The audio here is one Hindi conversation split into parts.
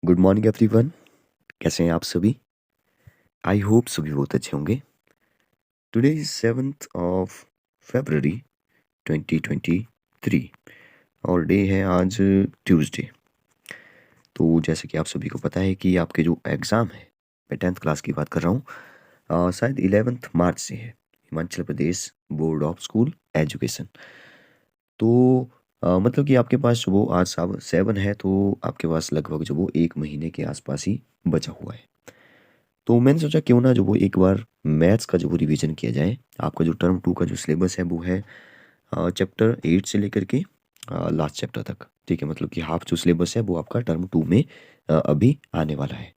Good morning everyone. कैसे हैं आप सभी? आई होप सभी बहुत अच्छे होंगे। Today is 7th of February 2023 और डे है आज ट्यूसडे। तो जैसे कि आप सभी को पता है कि आपके जो एग्ज़ाम है, मैं 10th क्लास की बात कर रहा हूँ, शायद 11th मार्च से है। Himachal Pradesh board of school education. तो मतलब कि आपके पास जो वो आज 7 है, तो आपके पास लगभग जो वो 1 महीने के आसपास ही बचा हुआ है। तो मैंने सोचा क्यों ना जो वो एक बार मैथ्स का जो वो रिवीजन किया जाए। आपका जो टर्म 2 का जो सिलेबस है वो है चैप्टर 8 से लेकर के लास्ट चैप्टर तक। ठीक है, मतलब कि हाफ जो सिलेबस है वो आपका टर्म 2 में अभी आने वाला है।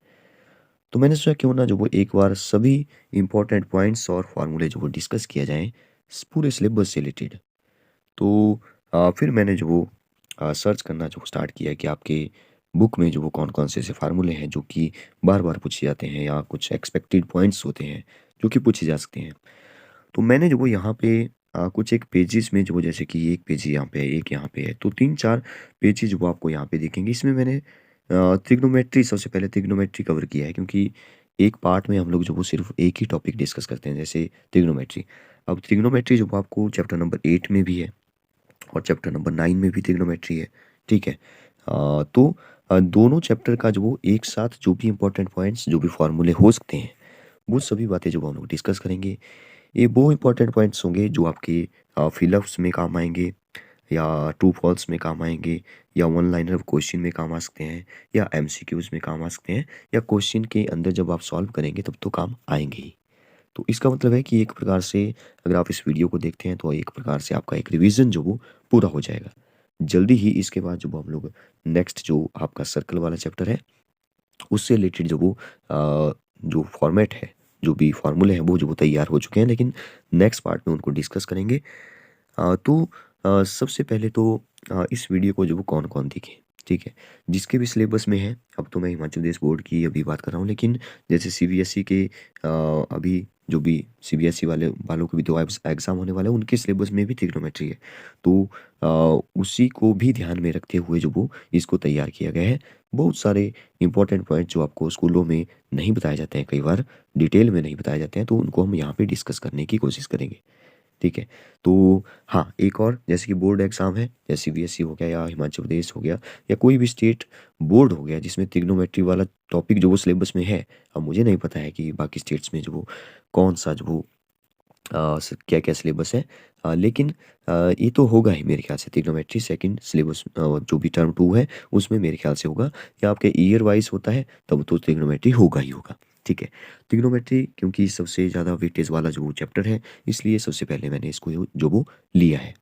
तो मैंने सोचा क्यों ना जो वो एक बार सभी इंपॉर्टेंट पॉइंट्स और फार्मूले जो वो डिस्कस किया जाए पूरे सिलेबस से रिलेटेड। तो फिर मैंने जो वो सर्च करना जो स्टार्ट किया कि आपके बुक में जो वो कौन-कौन से ऐसे फ़ॉर्मूले हैं जो कि बार-बार पूछे जाते हैं या कुछ एक्सपेक्टेड पॉइंट्स होते हैं जो कि पूछे जा सकते हैं। तो मैंने जो वो यहाँ पे कुछ एक पेजेज़ में जो वो जैसे कि एक पेज यहाँ पे है, एक यहाँ पे है, तो 3-4 पेजेज़ वो आपको यहाँ पे दिखेंगे। इसमें मैंने ट्रिग्नोमेट्री सबसे पहले ट्रिग्नोमेट्री कवर किया है, क्योंकि एक पार्ट में हम लोग जो वो सिर्फ़ एक ही टॉपिक डिस्कस करते हैं, जैसे ट्रिग्नोमेट्री। अब ट्रिग्नोमेट्री जो वो आपको चैप्टर नंबर 8 में भी है और चैप्टर नंबर 9 में भी ट्रिग्नोमेट्री है, ठीक है? तो दोनों चैप्टर का जो वो एक साथ जो भी इम्पोर्टेंट पॉइंट्स, जो भी फ़ॉर्मूले हो सकते हैं, वो सभी बातें जो हम लोग डिस्कस करेंगे। ये वो इम्पोर्टेंट पॉइंट्स होंगे जो आपके फिल-अप्स में काम आएँगे या ट्रू फॉल्स में काम आएँगे या वन लाइनर क्वेश्चन में काम आ सकते हैं या एमसीक्यूज़ में काम आ सकते हैं या क्वेश्चन के अंदर जब आप सॉल्व करेंगे तब तो काम आएँगे ही। तो इसका मतलब है कि एक प्रकार से अगर आप इस वीडियो को देखते हैं तो एक प्रकार से आपका एक रिवीजन जो वो पूरा हो जाएगा। जल्दी ही इसके बाद जो हम लोग नेक्स्ट जो आपका सर्कल वाला चैप्टर है उससे रिलेटेड जो वो जो फॉर्मेट है, जो भी फॉर्मूले हैं वो जो वो तैयार हो चुके हैं, लेकिन नेक्स्ट पार्ट में उनको डिस्कस करेंगे। तो सबसे पहले तो इस वीडियो को जो वो कौन-कौन देखे, ठीक है? जिसके भी सिलेबस में है, अब तो मैं हिमाचल प्रदेश बोर्ड की अभी बात कर रहा हूँ, लेकिन जैसे सीबीएसई के अभी जो भी सीबीएसई वालों के भी तो एग्ज़ाम होने वाला है, उनके सिलेबस में भी ट्रिग्नोमेट्री है। तो उसी को भी ध्यान में रखते हुए जो वो इसको तैयार किया गया है। बहुत सारे इम्पोर्टेंट पॉइंट जो आपको स्कूलों में नहीं बताए जाते हैं, कई बार डिटेल में नहीं बताए जाते हैं, तो उनको हम यहाँ पे डिस्कस करने की कोशिश करेंगे। ठीक है? तो हाँ, एक और जैसे कि बोर्ड एग्ज़ाम है, जैसे सीबीएसई हो गया या हिमाचल प्रदेश हो गया या कोई भी स्टेट बोर्ड हो गया जिसमें ट्रिग्नोमेट्री वाला टॉपिक जो वो सिलेबस में है। अब मुझे नहीं पता है कि बाकी स्टेट्स में जो वो कौन-सा जो वो क्या-क्या सिलेबस है। लेकिन ये तो होगा ही मेरे ख़्याल से ट्रिग्नोमेट्री सेकंड सिलेबस, जो भी टर्म 2 है उसमें मेरे ख़्याल से होगा, या आपके ईयर वाइज़ होता है तब तो ट्रिग्नोमेट्री होगा ही होगा। ठीक है? ट्रिग्नोमेट्री क्योंकि सबसे ज़्यादा वेटेज वाला जो वो चैप्टर है, इसलिए सबसे पहले मैंने इसको जो वो लिया है।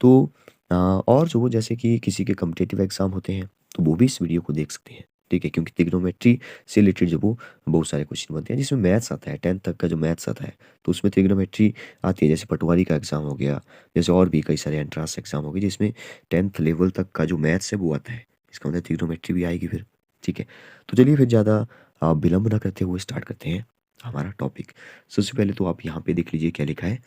तो और जो वो जैसे कि किसी के कॉम्पिटिटिव एग्ज़ाम होते हैं, तो वो भी इस वीडियो को देख सकते हैं, ठीक है? क्योंकि ट्रिग्नोमेट्री से रिलेटेड जो वो बहुत सारे क्वेश्चन बनते हैं, जिसमें मैथ्स आता है, 10th तक का जो मैथ्स आता है, तो उसमें ट्रिग्नोमेट्री आती है। जैसे पटवारी का एग्ज़ाम हो गया, जैसे और भी कई सारे एंट्रेंस एग्ज़ाम हो गए, जिसमें 10th लेवल तक का जो मैथ्स है वो आता है। इसका मतलब ट्रिग्नोमेट्री भी आएगी फिर, ठीक है? तो चलिए फिर ज़्यादा विलंब ना करते हुए स्टार्ट करते हैं हमारा टॉपिक। सबसे पहले तो आप यहाँ पे देख लीजिए क्या लिखा है।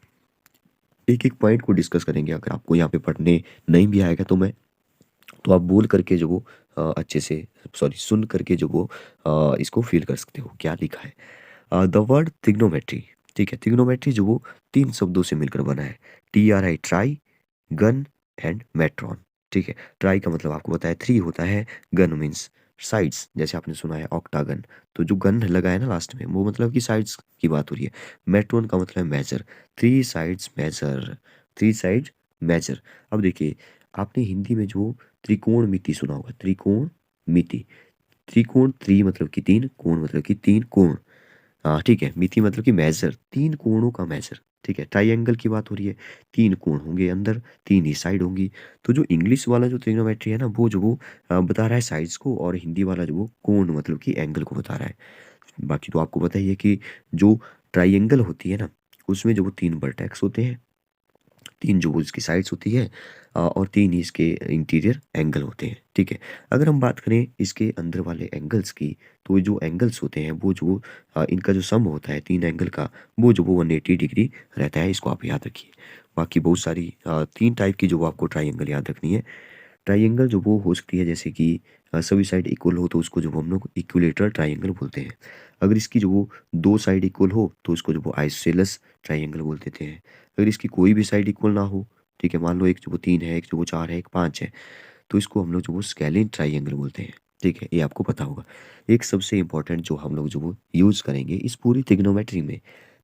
एक-एक पॉइंट को डिस्कस करेंगे। अगर आपको यहाँ पे पढ़ने नहीं भी आएगा तो आप बोल करके जो वो अच्छे से सॉरी सुन करके जो वो इसको फ़ील कर सकते हो, क्या लिखा है। द वर्ड ट्रिग्नोमेट्री, ठीक है? ट्रिग्नोमेट्री जो वो 3 शब्दों से मिलकर बना है। TRI ट्राई, गन एंड मेट्रॉन, ठीक है? ट्राई का मतलब आपको पता है 3 होता है, गन मीन्स साइड्स, जैसे आपने सुना है ऑक्टागन, तो जो गन लगा है ना लास्ट में, वो मतलब कि साइड्स की बात हो रही है। मेट्रॉन का मतलब है measure, 3 sides measure, 3 sides measure. अब देखिए, आपने हिंदी में जो त्रिकोणमिति सुना होगा, त्रिकोणमिति। त्रिकोण मतलब कि 3, कोण मतलब कि 3 कोण। ठीक है, मिति मतलब कि मेज़र, 3 कोणों का मेज़र, ठीक है? ट्रायंगल की बात हो रही है, 3 कोण होंगे अंदर, 3 ही साइड होंगी। तो जो इंग्लिश वाला जो ट्रिग्नोमेट्री है ना, वो जो वो बता रहा है साइड्स को, और हिंदी वाला जो वो कोण मतलब कि एंगल को बता रहा है। बाकी तो आपको पता ही है कि जो ट्रायंगल होती है ना, उसमें जो वो 3 वर्टेक्स होते हैं, 3 जो वो इसकी साइड्स होती है, और 3 ही इसके इंटीरियर एंगल होते हैं, ठीक है? अगर हम बात करें इसके अंदर वाले एंगल्स की, तो जो एंगल्स होते हैं वो जो इनका जो सम होता है 3 एंगल का, वो जो वो 180 डिग्री रहता है, इसको आप याद रखिए। बाकी बहुत सारी 3 टाइप की जो वो आपको ट्रायंगल याद रखनी है। ट्राइंगल जो वो हो सकती है जैसे कि सभी साइड इक्वल हो तो उसको जो हम लोग इक्विलेटरल ट्राइंगल बोलते हैं। अगर इसकी जो वो दो साइड इक्वल हो तो उसको जो वो आइसोसेलेस ट्राइंगल बोल देते हैं। अगर इसकी कोई भी साइड इक्वल ना हो, ठीक है, मान लो एक जो वो 3 है, एक जो वो 4 है, एक 5 है, तो इसको हम लोग जो वो स्केलिन ट्राइंगल बोलते हैं। ठीक है, ये आपको पता होगा। एक सबसे इम्पोर्टेंट जो हम लोग जो वो यूज़ करेंगे इस पूरी ट्रिग्नोमेट्री में,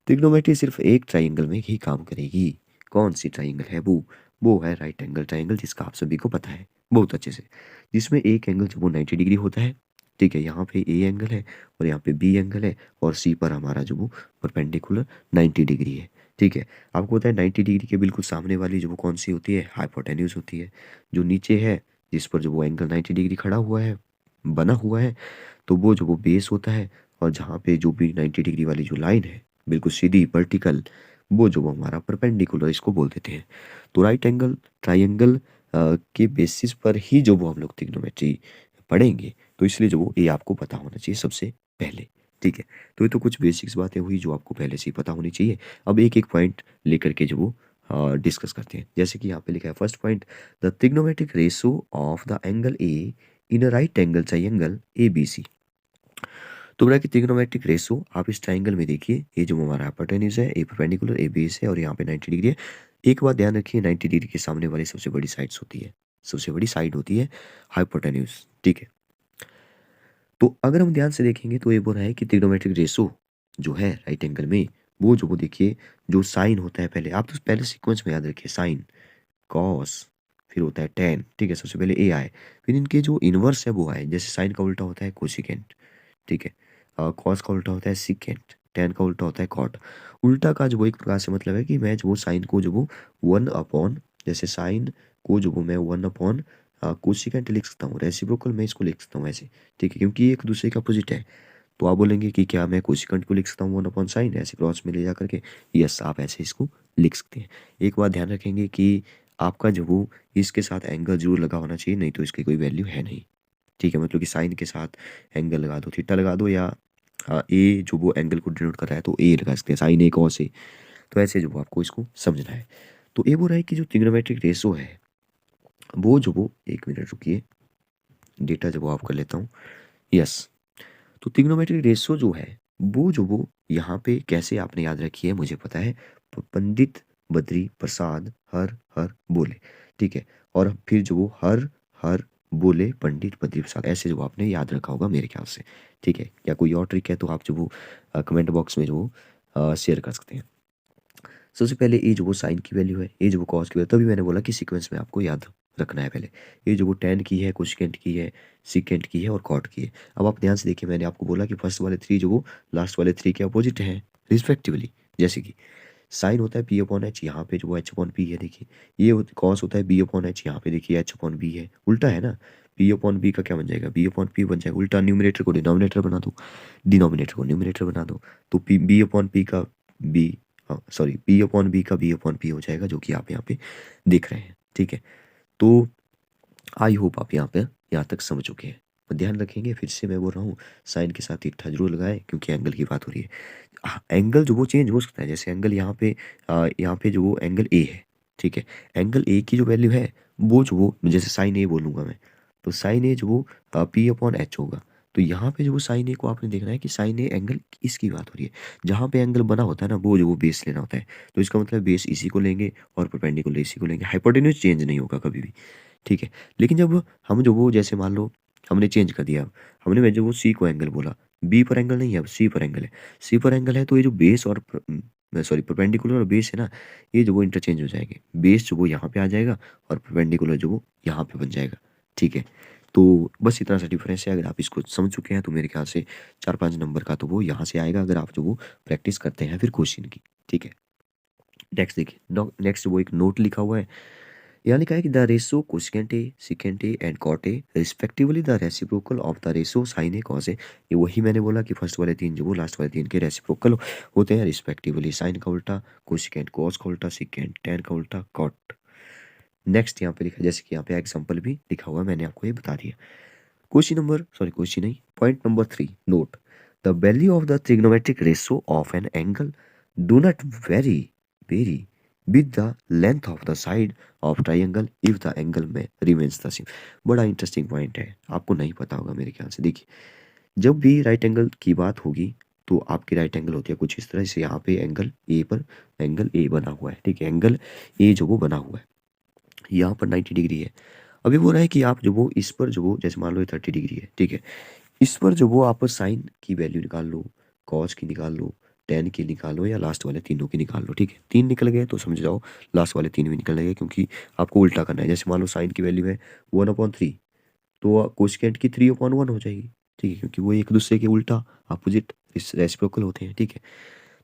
ट्रिग्नोमेट्री सिर्फ एक ट्राइंगल में ही काम करेगी। कौन सी ट्राइंगल है वो है राइट एंगल ट्राइंगल, जिसका आप सभी को पता है बहुत अच्छे से, जिसमें एक एंगल जो वो 90 डिग्री होता है। ठीक है, यहाँ पे ए एंगल है और यहाँ पे बी एंगल है और सी पर हमारा जो वो परपेंडिकुलर 90 डिग्री है। ठीक है, आपको पता है 90 डिग्री के बिल्कुल सामने वाली जो वो कौन सी होती है, हाइपोटेन्यूज होती है। जो नीचे है, जिस पर जो वो एंगल 90 डिग्री खड़ा हुआ है, बना हुआ है, तो वो जो वो बेस होता है। और जहाँ पे जो भी 90 डिग्री वाली जो लाइन है बिल्कुल सीधी वर्टिकल, वो जो वो हमारा परपेंडिकुलर इसको बोल देते हैं। तो राइट एंगल ट्राइंगल के बेसिस पर ही जो वो हम लोग ट्रिग्नोमेट्री पढ़ेंगे, तो इसलिए जो वो ये आपको पता होना चाहिए सबसे पहले। ठीक है, तो ये तो कुछ बेसिक्स बातें हुई जो आपको पहले से ही पता होनी चाहिए। अब एक एक पॉइंट लेकर के जो वो डिस्कस करते हैं। जैसे कि यहाँ पे लिखा है first point, the trigonometric ratio of the angle A in a right angle triangle A B C. तो बोला कि ट्रिग्नोमेट्रिक रेशो आप इस ट्राइंगल में देखिए, ये जो हमारा हाइपोटेन्यूज है, ए परपेंडिकुलर, ए बेस है और यहाँ पे 90 डिग्री है। एक बात ध्यान रखिए, 90 डिग्री के सामने वाली सबसे बड़ी साइड्स होती है, सबसे बड़ी साइड होती है हाइपोटेन्यूज। ठीक है, तो अगर हम ध्यान से देखेंगे तो ये बोल रहा है कि ट्रिग्नोमेट्रिक रेशो जो है राइट एंगल में, वो जो वो देखिए, जो साइन होता है, पहले आप तो पहले सीक्वेंस में याद रखिए, साइन, कॉस, फिर होता है टेन। ठीक है, सबसे पहले ए आए, फिर इनके जो इनवर्स है वो आए। जैसे साइन का उल्टा होता है कोसिकेंट। ठीक है, कॉस का उल्टा होता है सिकेंट, टेन का उल्टा होता है कॉट। उल्टा का जो वो एक प्रकार से मतलब है कि मैं जो वो साइन को जो वो 1 अपॉन, जैसे साइन को जो वो मैं 1 अपॉन कोसिकेंट लिख सकता हूँ, रेसिप्रोकल मैं इसको लिख सकता हूँ ऐसे। ठीक है, क्योंकि ये एक दूसरे का अपोजिट है। तो आप बोलेंगे कि क्या मैं कोसिकेंट को लिख सकता हूँ 1 अपॉन साइन, ऐसे क्रॉस में ले जा करके? यस, आप ऐसे इसको लिख सकते हैं। एक बात ध्यान रखेंगे कि आपका जो वो इसके साथ एंगल जरूर लगा होना चाहिए, नहीं तो इसकी कोई वैल्यू है नहीं। ठीक है, मतलब कि साइन के साथ एंगल लगा दो, थीटा लगा दो, या ए जो वो एंगल को डिनोट कर रहा है तो ए लगा सकते हैं, साइन ए कॉस ए। तो ऐसे जो वो आपको इसको समझना है। तो ये बोल रहा है कि जो ट्रिग्नोमेट्रिक रेशो है, वो जो वो, एक मिनट रुकिए, डेटा जो वो आप कर लेता हूँ। यस, तो ट्रिग्नोमेट्रिक रेशो जो है, वो जो वो यहाँ पे कैसे आपने याद रखी है मुझे पता है, पंडित बद्री प्रसाद हर हर बोले। ठीक है, और फिर जो वो हर हर बोले पंडित बद्री प्रसाद, ऐसे जो आपने याद रखा होगा मेरे ख्याल से। ठीक है, या कोई और ट्रिक है तो आप जो वो कमेंट बॉक्स में जो वो शेयर कर सकते हैं। सबसे पहले ये जो वो साइन की वैल्यू है, ये जो वो कॉस की वैल्यू, तभी मैंने बोला कि सीक्वेंस में आपको याद रखना है पहले। ये जो वो टेन की है, कोशिकेंट की है, सिकेंट की है और कॉट की है। अब आप ध्यान से देखिए, मैंने आपको बोला कि फर्स्ट वाले 3 जो वो लास्ट वाले 3 के अपोजिट हैं रिस्पेक्टिवली। जैसे कि साइन होता है पी अपॉन एच, यहाँ पे जो वो एच अपॉन पी है देखिए। ये कॉस होता है बी अपॉन एच, यहाँ पे देखिए एच अपॉन बी है। उल्टा है ना, पी अपॉन बी का क्या बन जाएगा, बी अपॉन पी बन जाएगा। उल्टा न्यूमिनेटर को डिनोमिनेटर बना दो, डिनोमिनेटर को न्यूमिनेटर बना दो, तो पी बी अपॉन पी का B, sorry, P upon B का बी अपॉन पी हो जाएगा, जो कि आप यहाँ पे देख रहे हैं। ठीक है, तो आई होप आप यहाँ तक समझ चुके हैं। तो ध्यान रखेंगे, फिर से मैं बोल रहा हूँ, साइन के साथ थीटा जरूर लगाएं क्योंकि एंगल की बात हो रही है। एंगल जो वो चेंज हो सकता है, जैसे एंगल यहाँ पे जो वो एंगल ए है। ठीक है, एंगल ए की जो वैल्यू है, वो जो वो जैसे साइन ए बोलूंगा मैं, तो साइन ए जो वो पी अपॉन एच होगा। तो यहाँ पे जो वो साइन ए को आपने देखना है कि साइन ए एंगल इसकी बात हो रही है। जहाँ पे एंगल बना होता है ना, वो जो वो बेस लेना होता है। तो इसका मतलब बेस इसी को लेंगे और परपेंडिकुलर इसी को लेंगे, हाइपोटेन्यूज चेंज नहीं होगा कभी भी। ठीक है, लेकिन जब हम जो वो, जैसे मान लो हमने चेंज कर दिया, अब हमने मैं जो वो सी को एंगल बोला, बी पर एंगल नहीं है, अब सी पर एंगल है। सी पर एंगल है तो ये जो बेस और सॉरी परपेंडिकुलर और बेस है ना, ये जो वो इंटरचेंज हो जाएंगे। बेस जो वो यहाँ पे आ जाएगा और परपेंडिकुलर जो वो यहाँ पे बन जाएगा। ठीक है, तो बस इतना सा डिफरेंस है। अगर आप इसको समझ चुके हैं तो मेरे ख्याल से 4-5 नंबर का तो वो यहाँ से आएगा, अगर आप जो वो प्रैक्टिस करते हैं फिर क्वेश्चन की। ठीक है, नेक्स्ट देखिए, नेक्स्ट वो एक नोट लिखा हुआ है। यहाँ लिखा है कि the ratio cosecant A, secant A and cot A respectively the reciprocal of the ratio sine A cos A. ये वही मैंने बोला कि फर्स्ट वाले 3 जो वो लास्ट वाले 3 के रेसिप्रोकल होते हैं रिस्पेक्टिवली। साइन का उल्टा कोसेकेंट, कॉस का उल्टा सिकेंट, टेन का उल्टा कॉट। नेक्स्ट यहाँ पे लिखा, जैसे कि यहाँ पे एग्जाम्पल भी लिखा हुआ है, मैंने आपको ये बता दिया। क्वेश्चन नहीं, point number 3, note the value of the trigonometric ratio of an angle do not very very with the length of the side of triangle if the angle में रिमेन्स द सेम। बड़ा इंटरेस्टिंग पॉइंट है, आपको नहीं पता होगा मेरे ख्याल से। देखिए, जब भी राइट एंगल की बात होगी तो आपकी राइट एंगल होती है कुछ इस तरह से। यहाँ पे एंगल ए पर एंगल ए बना हुआ है, ठीक है, एंगल ए जो वो बना हुआ है, यहाँ पर 90 डिग्री है। अभी बोल रहा है कि आप जो वो इस पर जो वो, जैसे मान लो ये 30 डिग्री है, ठीक है, इस पर जो वो आप साइन की वैल्यू निकाल लो, कॉस की निकाल लो, टेन की निकाल लो, या लास्ट वाले तीनों की निकाल लो, ठीक है। तीन निकल गए तो समझ जाओ लास्ट वाले तीन भी निकल गए, क्योंकि आपको उल्टा करना है। जैसे मान लो साइन की वैल्यू है 1/3, तो कोसेकेंट की 3/1 हो जाएगी, ठीक है, क्योंकि वो एक दूसरे के उल्टा अपोजिट रेसिप्रोकल होते हैं, ठीक है।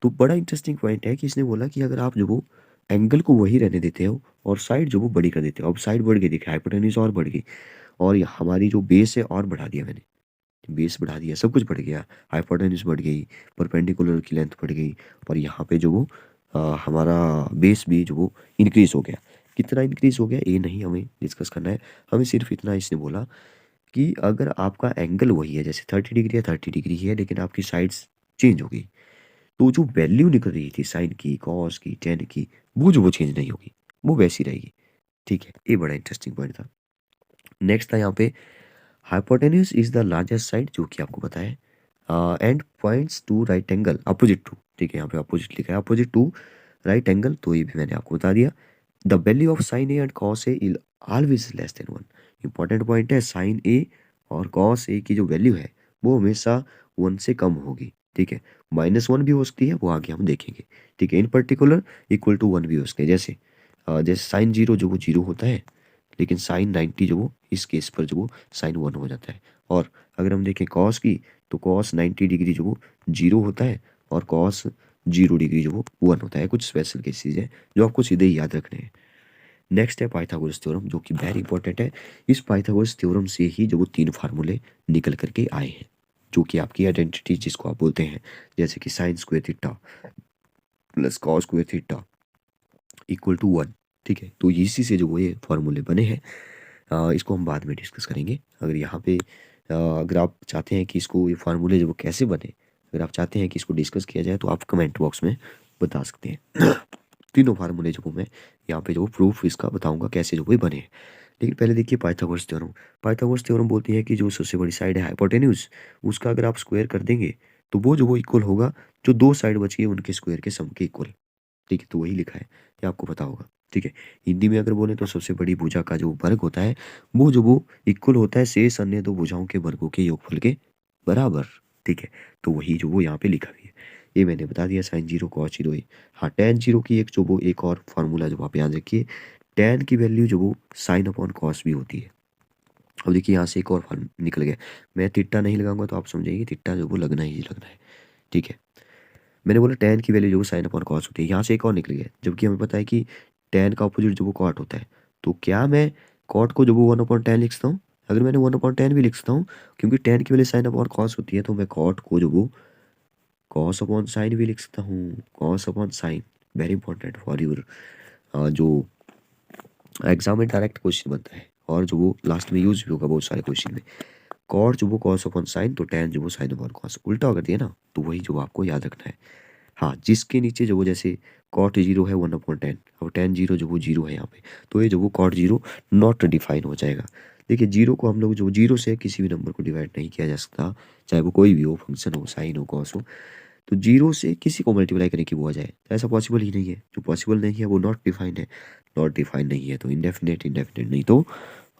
तो बड़ा इंटरेस्टिंग पॉइंट है कि इसने बोला कि अगर आप जो वो एंगल को वही रहने देते हो और साइड जो वो बड़ी कर देते हो, अब साइड बढ़ गई, देखिए हाइपोटेन्यूज और बढ़ गई, और हमारी जो बेस है और बढ़ा दिया मैंने, बेस बढ़ा दिया, सब कुछ बढ़ गया, हाइपोटेन्यूज बढ़ गई, परपेंडिकुलर की लेंथ बढ़ गई, और यहाँ पे जो वो हमारा बेस भी जो वो इंक्रीज हो गया। कितना इंक्रीज हो गया ये नहीं हमें डिस्कस करना है, हमें सिर्फ इतना इसने बोला कि अगर आपका एंगल वही है, जैसे 30 डिग्री है, 30 डिग्री है, लेकिन आपकी साइड्स चेंज हो गई, तो जो वैल्यू निकल रही थी साइन की, कॉस की, टेन की, वो जो वो चेंज नहीं होगी, वो वैसी रहेगी, ठीक है। ये बड़ा इंटरेस्टिंग पॉइंट था। नेक्स्ट था यहाँ पे hypotenuse is the largest side, जो कि आपको पता है, and points to right angle opposite to, ठीक है, यहाँ पे अपोजिट लिखा है, अपोजिट टू राइट एंगल, तो ये भी मैंने आपको बता दिया। The value of sine A and cos A is always less than 1। Important point है, साइन ए और कॉस ए की जो वैल्यू है वो हमेशा 1 से कम होगी, ठीक है। -1 भी हो सकती है, वो आगे हम देखेंगे, ठीक है। इन पर्टिकुलर इक्वल टू 1 भी हो सकते हैं, जैसे साइन जीरो जो वो जीरो होता है, लेकिन साइन 90 जो वो इस केस पर जो वो साइन 1 हो जाता है। और अगर हम देखें कॉस की, तो कॉस 90 डिग्री जो वो जीरो होता है, और कॉस 0 डिग्री जो वो 1 होता है। कुछ स्पेशल केसेस है जो आपको सीधे ही याद रखने हैं। नेक्स्ट है पाइथागोरस थ्योरम, जो कि वेरी इंपॉर्टेंट है। इस पाइथागोरस थ्योरम से ही जो वो तीन फार्मूले निकल करके आए हैं, जो कि आपकी आइडेंटिटी जिसको आप बोलते हैं, जैसे कि sine square theta plus cos square theta equal to 1, ठीक है। तो इसी से जो वो ये फार्मूले बने हैं, इसको हम बाद में डिस्कस करेंगे। अगर यहाँ पे अगर आप चाहते हैं कि इसको ये फार्मूले जो वो कैसे बने, अगर आप चाहते हैं कि इसको डिस्कस किया जाए, तो आप कमेंट बॉक्स में बता सकते हैं। तीनों फार्मूले जो मैं यहाँ पे जो प्रूफ इसका बताऊंगा कैसे जो वो बने हैं। लेकिन पहले देखिए पाइथागोरस थ्योरम। पाइथागोरस थ्योरम बोलती है कि जो सबसे बड़ी साइड है हाइपोटेन्यूज, उसका अगर आप स्क्वायर कर देंगे तो वो जो वो इक्वल होगा जो दो साइड बची है उनके स्क्वायर के सम के इक्वल, ठीक है। तो वही लिखा है, ये आपको पता होगा, ठीक है। हिंदी में अगर बोले तो सबसे बड़ी भुजा का जो वर्ग होता है वो जो वो इक्वल होता है शेष अन्य दो भुजाओं के वर्गों के योगफल के बराबर, ठीक है। तो वही जो वो यहाँ पे लिखा भी है, ये मैंने बता दिया। साइन जीरो कॉस जीरो, हाँ टेन जीरो की एक जो वो एक और फार्मूला जो आप याद रखिए, टेन की वैल्यू जो वो साइन अपॉन कॉस भी होती है। अब देखिए यहाँ से एक और फॉर्म निकल गया, मैं तिट्टा नहीं लगाऊंगा तो आप समझेंगे तिट्टा जो वो लगना ही लगना है, ठीक है। मैंने बोला टेन की वैल्यू जो साइन अपॉन कॉस होती है, यहाँ से एक और निकल गया, जबकि हमें पता है कि टेन का अपोजिट जो वो कॉट होता है। तो क्या मैं कॉट को जो वो 1/10 लिख सकता हूँ? अगर मैंने 1/10 भी लिख सकता हूँ, क्योंकि टेन की वैल्यू साइन अपॉन कॉस होती है, तो मैं कॉट को जो वो कॉस अपॉन साइन भी लिख सकता हूँ। Cos upon sine very important for your जो एग्जाम में डायरेक्ट क्वेश्चन बनता है, और जो वो लास्ट में यूज भी होगा बहुत सारे क्वेश्चन में। कॉट जो वो कॉस अपॉन साइन, तो टेन जो वो साइन अपॉन कॉस, उल्टा कर दिया ना, तो वही जो आपको याद रखना है। हाँ, जिसके नीचे जो वो जैसे कॉट जीरो है 1/10, और टेन जीरो जो वो जीरो है यहाँ पे, तो ये जो वो कॉट जीरो नॉट डिफाइन हो जाएगा। देखिए जीरो को हम लोग जो जीरो से किसी भी नंबर को डिवाइड नहीं किया जा सकता, चाहे वो कोई भी हो, फंक्शन हो, साइन हो, कॉस हो। तो जीरो से किसी को मल्टीप्लाई करने की वो आ जाए, तो ऐसा पॉसिबल ही नहीं है। जो पॉसिबल नहीं है वो नॉट डिफाइंड है, नॉट डिफाइंड नहीं है तो इंडेफिनेट, इंडेफिनेट नहीं तो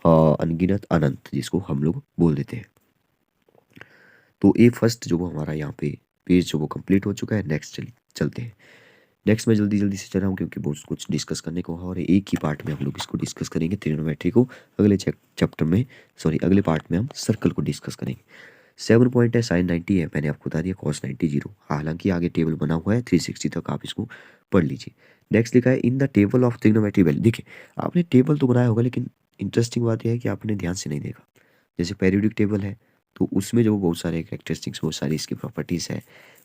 अनगिनत, अनंत, जिसको हम लोग बोल देते हैं। तो ये फर्स्ट जो वो हमारा यहाँ पे पेज जो वो कंप्लीट हो चुका है। नेक्स्ट चलते हैं। नेक्स्ट मैं जल्दी जल्दी से चल रहा हूँ क्योंकि बहुत कुछ डिस्कस करने को है, और एक ही पार्ट में हम लोग इसको डिस्कस करेंगे ट्रिग्नोमेट्री को। अगले चैप्टर में, सॉरी अगले पार्ट में हम सर्कल को डिस्कस करेंगे। 7 पॉइंट है, साइन 90 है, मैंने आपको बता दिया, कॉस 90 जीरो। हालांकि आगे टेबल बना हुआ है 360 तक, आप इसको पढ़ लीजिए। नेक्स्ट लिखा है in the table of trigonometry value. देखिए आपने टेबल तो बनाया होगा, लेकिन इंटरेस्टिंग बात यह है कि आपने ध्यान से नहीं देखा। जैसे पेरियोडिक टेबल है, तो उसमें जो बहुत सारे कैरेक्टरिस्टिक्स, बहुत सारी इसकी प्रॉपर्टीज़ है,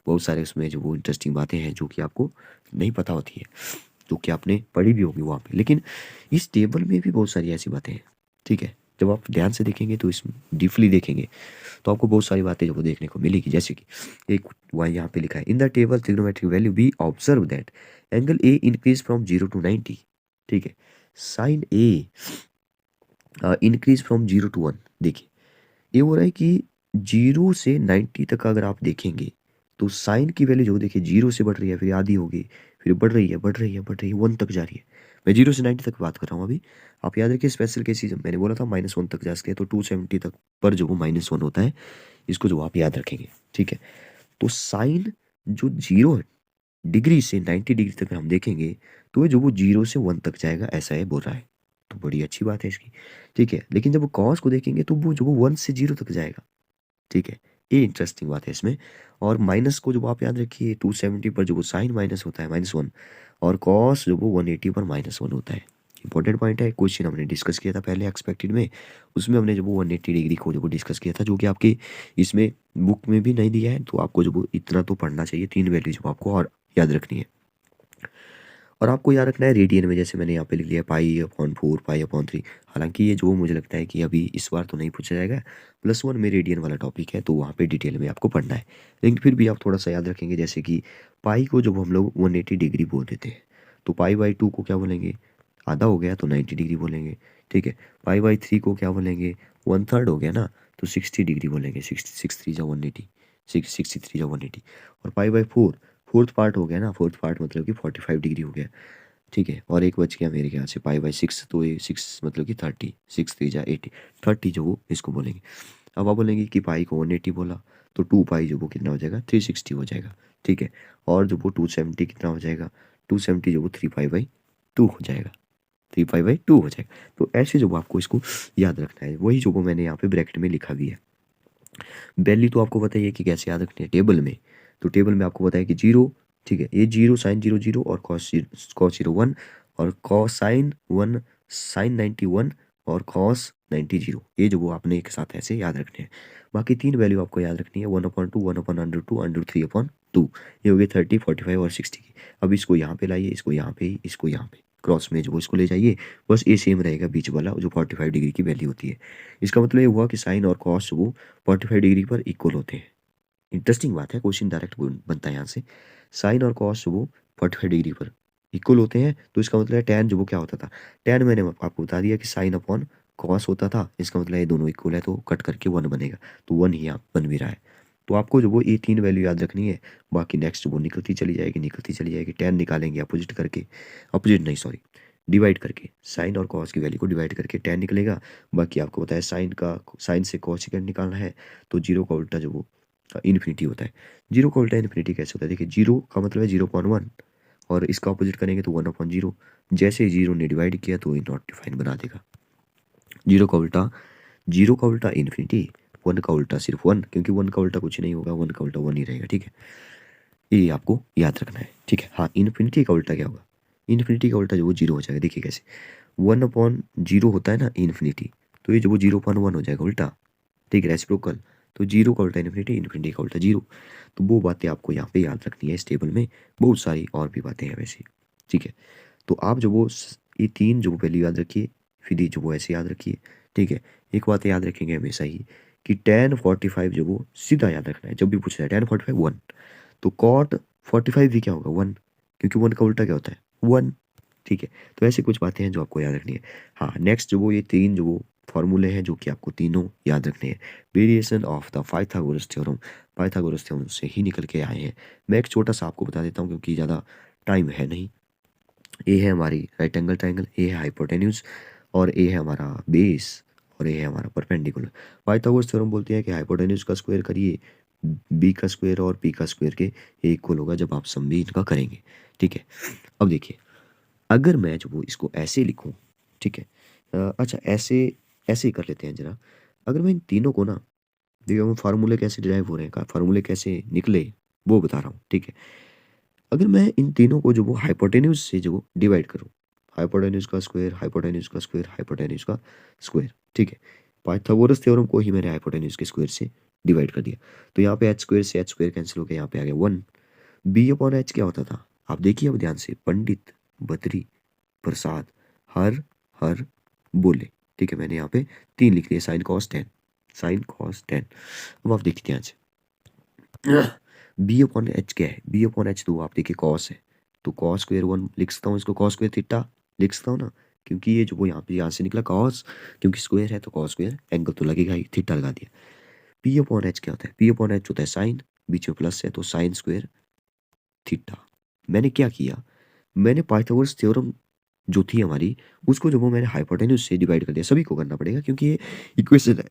बहुत सारे उसमें जो वो इंटरेस्टिंग बातें हैं जो कि आपको नहीं पता होती है, जो कि आपने पढ़ी भी होगी वहाँ पे। लेकिन इस टेबल में भी बहुत सारी ऐसी बातें हैं, ठीक है। जब आप ध्यान से देखेंगे तो इसमें डीपली देखेंगे तो आपको बहुत सारी बातें जो वो देखने को मिलेगी, जैसे कि एक वहाँ यहाँ पे लिखा है in the table trigonometric value we observe that angle A increase from 0 to 90। ठीक है, sine A increase from 0 to 1। देखिए ये हो रहा है कि 0 से 90 तक अगर आप देखेंगे तो साइन की वैल्यू जो देखिए 0 से बढ़ रही है, फिर आधी होगी, फिर बढ़ रही है बढ़ रही है बढ़ रही है 1 तक जा रही है। मैं 0 से 90 तक बात कर रहा हूँ अभी। आप याद रखिए स्पेशल केसेस मैंने बोला था -1 तक जा सकते हैं, तो 270 तक पर जो वो -1 होता है, इसको जो आप याद रखेंगे। ठीक है, तो साइन जो 0 है डिग्री से 90 डिग्री तक हम देखेंगे तो जो वो 0 से 1 तक जाएगा, ऐसा है बोल रहा है। तो बड़ी अच्छी बात है इसकी। ठीक है, लेकिन जब वो कॉस को देखेंगे तो वो जो वो 1 से 0 तक जाएगा। ठीक है, ये इंटरेस्टिंग बात है इसमें। और माइनस को जो आप याद रखिए 270 पर जो वो साइन माइनस होता है -1, और कॉस जो वो 180 पर -1 होता है। इंपॉर्टेंट पॉइंट है, क्वेश्चन हमने डिस्कस किया था पहले एक्सपेक्टेड में, उसमें हमने जो वो 180 डिग्री को जो वो डिस्कस किया था, जो कि आपकी इसमें बुक में भी नहीं दिया है। तो आपको जो वो इतना तो पढ़ना चाहिए, 3 वैल्यू जो आपको और याद रखनी है। और आपको याद रखना है रेडियन में, जैसे मैंने यहाँ पे लिख लिया π/4 π/3। हालांकि ये जो मुझे लगता है कि अभी इस बार तो नहीं पूछा जाएगा, +1 में रेडियन वाला टॉपिक है, तो वहाँ पे डिटेल में आपको पढ़ना है। लेकिन फिर भी आप थोड़ा सा याद रखेंगे, जैसे कि पाई को जब हम लोग 180 डिग्री बोल देते हैं, तो π/2 को क्या बोलेंगे, आधा हो गया तो 90 डिग्री बोलेंगे। ठीक है, π/3 को क्या बोलेंगे, 1/3 हो गया ना, तो 60 डिग्री बोलेंगे। 6 3 जा 180, 63 जा 180। और π/4 फोर्थ पार्ट हो गया ना, फोर्थ पार्ट मतलब कि 45 डिग्री हो गया। ठीक है, और एक बच गया मेरे ख्याल से π/6, तो ये 6 मतलब कि 30, 6 3 जा 80, 30 जो वो इसको बोलेंगे। अब आप बोलेंगे कि पाई को 180 बोला, तो 2 पाई जो वो कितना हो जाएगा, 360 हो जाएगा। ठीक है, और जो वो 270 कितना हो जाएगा, 270 जो वो 3π/2 हो जाएगा, 3π/2 हो जाएगा। तो ऐसे जो वो आपको इसको याद रखना है, वही जो वो मैंने यहाँ पे ब्रैकेट में लिखा भी है। वैल्यू तो आपको पता ही है कि कैसे याद रखनी है टेबल में। तो टेबल में आपको पता है कि 0, ठीक है, ये 0 साइन 0 0 और कॉस 0 1, और कॉस साइन 1 साइन 90 1 और कॉस 90 0। ये जो वो आपने एक साथ ऐसे याद रखने हैं। बाकी 3 वैल्यू आपको याद रखनी है, 1/2 1/√2 √3/2। ये हो गए 30 45 और 60 की। अब इसको यहाँ पे लाइए, इसको यहाँ पे, इसको यहाँ पे क्रॉस में जो इसको ले जाइए, बस ये सेम रहेगा बीच वाला जो 45 डिग्री की वैल्यू होती है। इसका मतलब ये हुआ कि साइन और कॉस वो 45 डिग्री पर इक्वल होते हैं। इंटरेस्टिंग बात है, क्वेश्चन डायरेक्ट बनता है यहाँ से। साइन और कॉस जो वो 45 डिग्री पर इक्वल होते हैं, तो इसका मतलब है टैन जो वो क्या होता था, टैन मैंने आपको बता दिया कि साइन अपॉन कॉस होता था। इसका मतलब ये दोनों इक्वल है, तो कट करके 1 बनेगा, तो 1 ही यहाँ बन भी रहा है। तो आपको जो वो ये 3 वैल्यू याद रखनी है। बाकी नेक्स्ट वो निकलती चली जाएगी निकलती चली जाएगी। टैन निकालेंगे अपोजिट करके, अपोजिट नहीं सॉरी, डिवाइड करके, साइन और कॉस की वैल्यू को डिवाइड करके टैन निकलेगा। बाकी आपको पता है साइन से कॉसेकेंट निकालना है, तो 0 का उल्टा जो वो इन्फिनिटी होता है। 0 का उल्टा इन्फिनिटी कैसे होता है, देखिए 0 का मतलब है 0/1, और इसका अपोजिट करेंगे तो 1/0। जैसे 0 ने डिवाइड किया तो ये नॉट डिफाइन बना देगा। 0 का उल्टा, 0 का उल्टा इन्फिनिटी, 1 का उल्टा सिर्फ 1, क्योंकि 1 का उल्टा कुछ नहीं होगा, 1 का उल्टा 1 ही रहेगा। ठीक है, ये आपको याद रखना है। ठीक है, हाँ, इन्फिनिटी का उल्टा क्या होगा, इन्फिनिटी का उल्टा जो वो 0 हो जाएगा। देखिए कैसे, 1/0 होता है ना इन्फिनिटी, तो ये जो वो 0/1 हो जाएगा उल्टा। ठीक है, रेसिप्रोकल, तो 0 का उल्टा इन्फिनिटी, इन्फिनिटी का उल्टा 0। तो वो बातें आपको यहाँ पे याद रखनी है। इस टेबल में बहुत सारी और भी बातें हैं वैसे। ठीक है, तो आप जो वो ये 3 जो वैल्यू याद रखिए, फिर ये जो वो ऐसे याद रखिए। ठीक है, एक बात याद रखेंगे हमेशा ही कि tan 45 जो वो सीधा याद रखना है, जब भी पूछा जाए tan 45 1, तो cot 45 भी क्या होगा 1, क्योंकि 1 का उल्टा क्या होता है 1। ठीक है, तो ऐसी कुछ बातें हैं जो आपको याद रखनी है। हाँ, नेक्स्ट जो वो ये 3 जो वो फॉर्मूले हैं जो कि आपको तीनों याद रखने हैं। Variation of the Pythagoras theorem, Pythagoras theorem से ही निकल के आए हैं। मैं एक छोटा सा आपको बता देता हूँ क्योंकि ज़्यादा टाइम है नहीं। ए है हमारी राइट एंगल ट्रायंगल, ए है हाइपोटेन्यूज, और ए है हमारा बेस, और ए है हमारा परपेंडिकुलर। पाइथागोरस थ्योरम बोलते हैं कि हाइपोटेन्यूज का स्क्वायर करिए बी का स्क्वायर और पी का स्क्वायर के इक्वल होगा जब आप सम भी इनका करेंगे। ठीक है, अब देखिए अगर मैं जो वो इसको ऐसे लिखूं, ठीक है, अच्छा ऐसे ऐसे ही कर लेते हैं जरा। अगर मैं इन तीनों को ना, देखिए हम फार्मूले कैसे डिराइव हो रहे हैं, फार्मूले कैसे निकले वो बता रहा हूँ। ठीक है, अगर मैं इन तीनों को जो वो हाइपोटेन्यूज से जो वो डिवाइड करूँ, हाइपोटेन्यूज का स्क्वायर, हाइपोटेन्यूज का स्क्वायर, हाइपोटेन्यूज का स्क्वायर। ठीक है, पाइथागोरस थ्योरम को ही मैंने हाइपोटेन्यूज के स्क्वायर से डिवाइड कर दिया, तो यहाँ पे एच स्क्वायर से एच स्क्वायर कैंसिल हो गया, यहाँ पे आ गया 1। बी अपॉन एच क्या होता था, आप देखिए अब ध्यान से, पंडित बद्री प्रसाद हर हर बोले। ठीक है, मैंने यहाँ पे 3 लिख लिया, sine cos tan. Sine cos tan. अब आप देखिए ध्यान से, बी अपॉन एच क्या है, बी अपॉन एच तो आप देखिए कॉस है, तो कॉस स्क्वायर वन लिख सकता हूँ, इसको कॉस स्क्वायर थीटा लिख सकता हूँ ना, क्योंकि ये जो वो यहाँ से निकला कॉस, क्योंकि स्क्वायर है तो कॉस स्क्वायर एंगल तो लगेगा ही, थीटा लगा दिया। पी अपॉन एच क्या होता है, पी अपॉन एच होता है साइन, बीच में प्लस है तो साइन स्क्वायर थीटा। मैंने क्या किया, मैंने पाइथागोरस थ्योरम जो थी हमारी, उसको जो वो मैंने हाइपोटेन्यूज से डिवाइड कर दिया, सभी को करना पड़ेगा क्योंकि ये इक्वेशन है,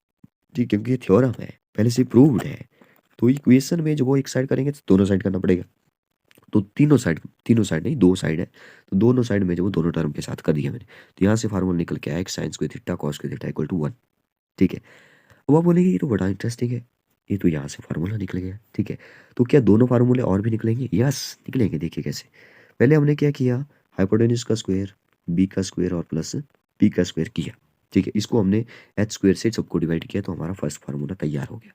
ठीक, क्योंकि ये थ्योरम है, पहले से प्रूव्ड है, तो इक्वेशन में जो वो एक साइड करेंगे तो दोनों साइड करना पड़ेगा, तो तीनों साइड नहीं, दो साइड है, तो दोनों साइड में जो वो दोनों टर्म के साथ कर दिया मैंने, तो यहाँ से फार्मूला निकल के आया sine square theta cos square theta equal to 1, ठीक है। अब आप बोलेंगे ये तो बड़ा इंटरेस्टिंग है, ये तो यहाँ से फार्मूला निकल गया, ठीक है, तो क्या दोनों फार्मूले और भी निकलेंगे, यस निकलेंगे, देखिए कैसे। पहले हमने क्या किया, हाइपोटेन्यूज का स्क्वायर, बी का स्क्वायर और प्लस पी का स्क्वायर किया, ठीक है, इसको हमने एच स्क्वायर से सबको डिवाइड किया तो हमारा फर्स्ट फार्मूला तैयार हो गया।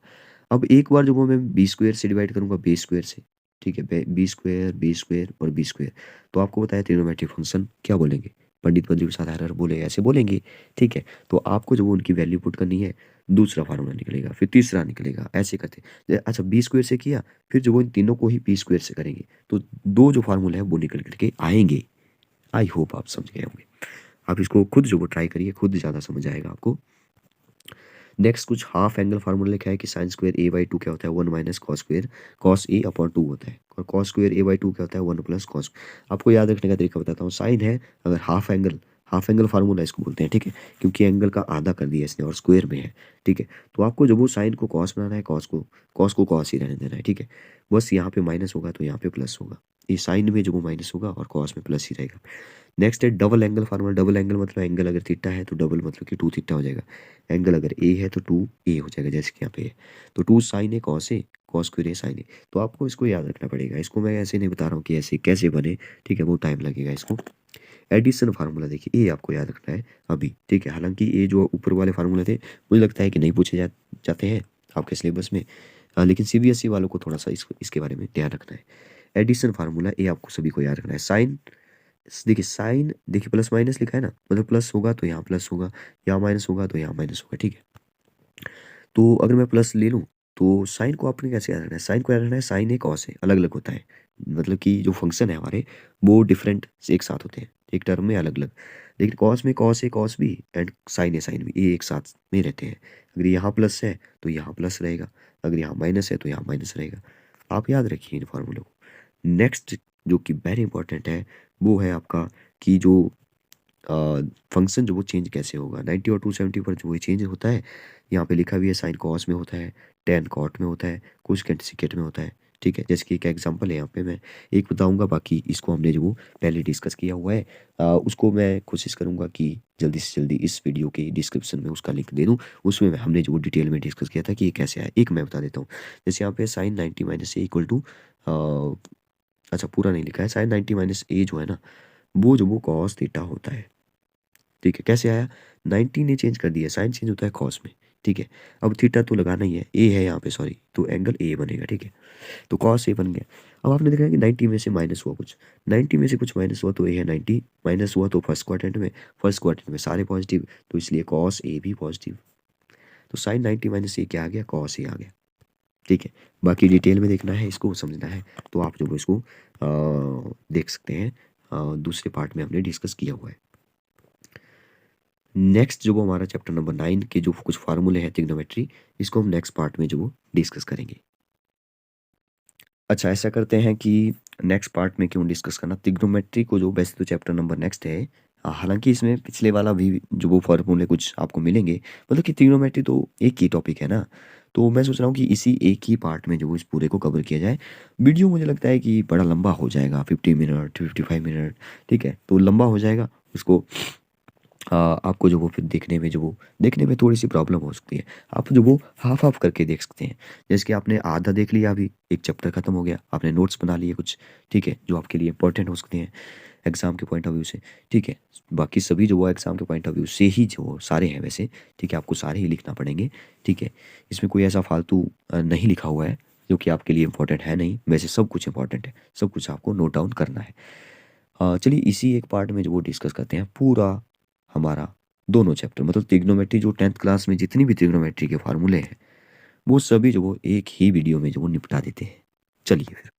अब एक बार जो वो मैं बी स्क्वायर से डिवाइड करूंगा बी स्क्वायर से, ठीक है, बी स्क्वायर और बी स्क्वायर, तो आपको बताया ट्रिग्नोमेट्रिक फंक्शन क्या बोलेंगे, पंडित बद्री प्रसाद हरर बोले ऐसे बोलेंगे, ठीक है, तो आपको जो वो उनकी वैल्यू पुट करनी है, दूसरा फार्मूला निकलेगा, फिर तीसरा निकलेगा, ऐसे करते। अच्छा बी स्क्वायर से किया, फिर जो वो इन तीनों को ही बी स्क्वायर से करेंगे, तो दो जो फार्मूला है वो निकल करके आएंगे। आई होप आप समझ गए होंगे, आप इसको खुद जो वो ट्राई करिए, खुद ज़्यादा समझ आएगा आपको। नेक्स्ट कुछ हाफ एंगल फार्मूला लिखा है कि sine square A by two क्या होता है, one minus cos square cos A upon two होता है, और cos square A by two क्या होता है, वन प्लस कॉस। आपको याद रखने का तरीका बताता हूँ, साइन है, अगर हाफ एंगल फार्मूला इसको बोलते हैं, ठीक है, क्योंकि एंगल का आधा कर दिया इसने और स्क्वायर में है, ठीक है, तो आपको जब वो साइन को कॉस बनाना है, कॉस को कॉस ही रहने देना है, ठीक है, बस यहाँ पे माइनस होगा तो यहाँ पे प्लस होगा, ये साइन में जो वो माइनस होगा और कॉस में प्लस ही रहेगा। नेक्स्ट है double angle formula, double angle मतलब एंगल अगर थीटा है तो डबल मतलब कि टू थीटा हो जाएगा, एंगल अगर ए है तो टू ए हो जाएगा, जैसे कि यहाँ पे है, तो two sine A cos A, cos square A sine A, तो आपको इसको याद रखना पड़ेगा, इसको मैं ऐसे नहीं बता रहा हूँ कि ऐसे कैसे बने, ठीक है, वो टाइम लगेगा इसको। एडिशन फार्मूला देखिए, ये आपको याद रखना है अभी, ठीक है, हालांकि ये जो ऊपर वाले फार्मूले थे मुझे लगता है कि नहीं पूछे जाते हैं आपके सिलेबस में, लेकिन सीबीएसई वालों को थोड़ा सा इसके बारे में ध्यान रखना है। एडिशन फार्मूला ये आपको सभी को याद रखना है, साइन देखिए प्लस माइनस लिखा है ना, मतलब प्लस होगा तो यहाँ प्लस होगा, यहाँ माइनस होगा तो यहाँ माइनस होगा, ठीक है, तो अगर मैं प्लस ले लूँ तो साइन को आपने कैसे याद रखना है, साइन को याद रखना है, साइन एक कॉस है, अलग अलग होता है, मतलब कि जो फंक्शन है हमारे वो डिफरेंट एक साथ होते हैं, एक टर्म में अलग अलग, लेकिन कॉस में कॉस है कॉस भी एंड साइन है साइन भी, ये एक साथ में रहते हैं, अगर यहाँ प्लस है तो यहाँ प्लस रहेगा, अगर यहाँ माइनस है तो यहाँ माइनस रहेगा, आप याद रखिए इन फॉर्मूलों को। नेक्स्ट जो कि वेरी इंपॉर्टेंट है वो है आपका कि जो फंक्शन जो वो चेंज कैसे होगा, 90 और 270 पर जो वो चेंज होता है, यहाँ पे लिखा भी है साइन कॉस में होता है, टेन कॉट में होता है, कुछ सेकेंड में होता है, ठीक है, जैसे कि एक एग्जांपल है यहाँ पे मैं एक बताऊंगा, बाकी इसको हमने जो वो पहले डिस्कस किया हुआ है, उसको मैं कोशिश करूंगा कि जल्दी से जल्दी इस वीडियो के डिस्क्रिप्शन में उसका लिंक दे दूँ, उसमें हमने जो वो डिटेल में डिस्कस किया था कि ये कैसे आया, एक मैं बता देता हूँ, जैसे यहाँ पे sine 90 minus A equal to, अच्छा पूरा नहीं लिखा है, साइन 90 माइनस ए जो है ना, वो जो वो कॉस थीटा होता है, ठीक है, कैसे आया, 90 ने चेंज कर दिया, साइन चेंज होता है कॉस में, ठीक है, अब थीटा तो लगाना ही है, ए है यहाँ पे सॉरी, तो एंगल ए बनेगा, ठीक है, तो कॉस ए बन गया। अब आपने देखा कि 90 में से माइनस हुआ कुछ, 90 में से कुछ माइनस हुआ तो ए है 90, माइनस हुआ तो फर्स्ट क्वाड्रेंट में सारे पॉजिटिव, तो इसलिए कॉस ए भी पॉजिटिव, तो साइन 90 माइनस ए क्या आ गया, कॉस ए आ गया, ठीक है, बाकी डिटेल में देखना है, इसको समझना है तो आप जो इसको देख सकते हैं, दूसरे पार्ट में हमने डिस्कस किया हुआ है। नेक्स्ट जो वो हमारा चैप्टर नंबर 9 के जो कुछ फार्मूले हैं ट्रिग्नोमेट्री, इसको हम नेक्स्ट पार्ट में जो वो डिस्कस करेंगे। अच्छा ऐसा करते हैं कि नेक्स्ट पार्ट में क्यों डिस्कस करना, ट्रिग्नोमेट्री को जो वैसे तो चैप्टर नंबर नेक्स्ट है, हालांकि इसमें पिछले वाला भी जो वो फार्मूले कुछ आपको मिलेंगे, मतलब कि ट्रिग्नोमेट्री तो एक ही टॉपिक है ना, तो मैं सोच रहा हूँ कि इसी एक ही पार्ट में जो वो इस पूरे को कवर किया जाए। वीडियो मुझे लगता है कि बड़ा लंबा हो जाएगा, 50 मिनट 55 मिनट, ठीक है, तो लंबा हो जाएगा उसको, आपको जो वो फिर देखने में थोड़ी सी प्रॉब्लम हो सकती है, आप जो वो हाफ हाफ करके देख सकते हैं, जैसे कि आपने आधा देख लिया, अभी एक चैप्टर खत्म हो गया, आपने नोट्स बना लिए कुछ, ठीक है, जो आपके लिए इंपॉर्टेंट हो सकते हैं एग्जाम के पॉइंट ऑफ व्यू से, ठीक है, बाकी सभी जो वो एग्जाम के पॉइंट ऑफ व्यू से ही जो सारे हैं वैसे, ठीक है, आपको सारे ही लिखना पड़ेंगे, ठीक है, इसमें कोई ऐसा फालतू नहीं लिखा हुआ है जो कि आपके लिए इंपॉर्टेंट है नहीं, वैसे सब कुछ इंपॉर्टेंट है, सब कुछ आपको नोट डाउन करना है। चलिए इसी एक पार्ट में जो वो डिस्कस करते हैं पूरा हमारा दोनों चैप्टर, मतलब ट्रिग्नोमेट्री जो 10th क्लास में जितनी भी ट्रिग्नोमेट्री के फार्मूले हैं वो सभी जो वो एक ही वीडियो में जो वो निपटा देते हैं। चलिए फिर,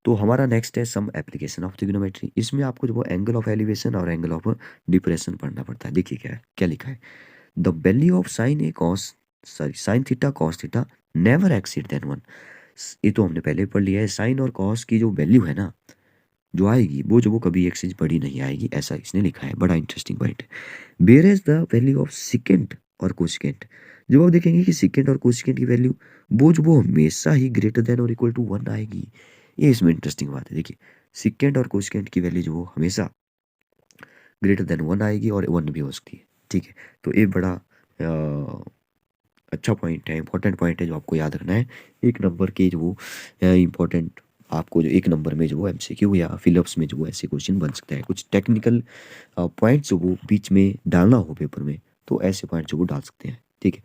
तो हमारा नेक्स्ट है सम एप्लीकेशन ऑफ ट्रिग्नोमेट्री। इसमें आपको जो वो एंगल ऑफ एलिवेशन और एंगल ऑफ डिप्रेशन पढ़ना पड़ता है। देखिए क्या है, क्या लिखा है, the value of sine A cos, sorry sine theta cos theta never exceed than one. ये तो हमने पहले पढ़ लिया है, साइन और कॉस की जो वैल्यू है ना जो आएगी वो जो वो कभी एक से बड़ी नहीं आएगी, ऐसा इसने लिखा है। बड़ा इंटरेस्टिंग पॉइंट है। Where is the value of secant और कोसिकेंट, जब आप देखेंगे कि सिकेंड और कोसिकेंट की वैल्यू वो जो वो हमेशा ही ग्रेटर देन और इक्वल टू वन आएगी। ये इसमें इंटरेस्टिंग बात है। देखिए सिकेंड और कोसिकेंट की वैल्यू जो वो हमेशा ग्रेटर देन वन आएगी और वन भी हो सकती है। ठीक है, तो ये बड़ा अच्छा पॉइंट है, इंपॉर्टेंट पॉइंट है जो आपको याद रखना है। एक नंबर के जो इंपॉर्टेंट आपको जो एक नंबर में जो वो एमसीक्यू या फिलअप्स में जो वो ऐसे क्वेश्चन बन सकता है। कुछ टेक्निकल पॉइंट्स जो वो बीच में डालना हो पेपर में तो ऐसे पॉइंट जो वो डाल सकते हैं। ठीक है,